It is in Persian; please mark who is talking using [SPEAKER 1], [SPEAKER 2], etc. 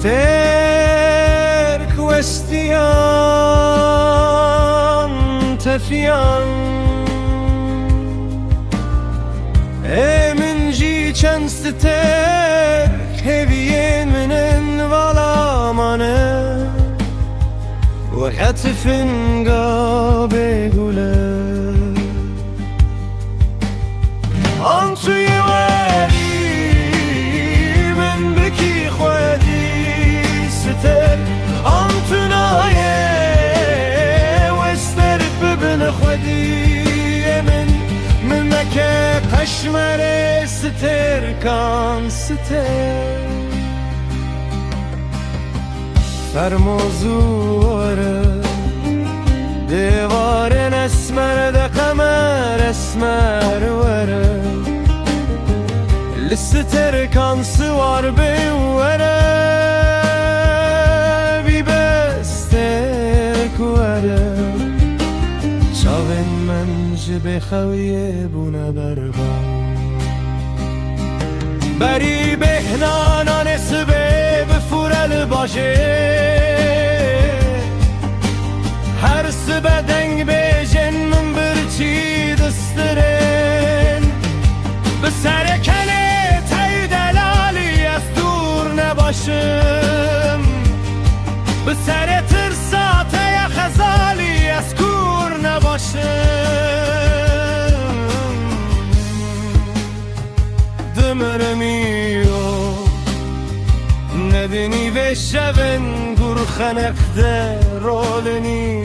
[SPEAKER 1] ترك وستيان تفيان من جي چنست ترك هبين من انوالا مانه وقت فنگا بگوله آن توی وری من بکی خودی ستر آن تو نایه وستر ببن خودی من مکه قشمر ستر کان ستر فرموزوره دیوار اسمر ده قمر اسمر وره لستر کان سوار بیوره بی بستر کوره چاوین من جب خویه بونه بربان بری بهنانان سبه بفورل باشه هر سبه دنگ بیجن من برچی دسترین به سر کنه تای دلالی از دور نباشم به سر ترسات یا خزالی از کور نباشم دمرمیو ندنی و شبن گر خنقده رولنی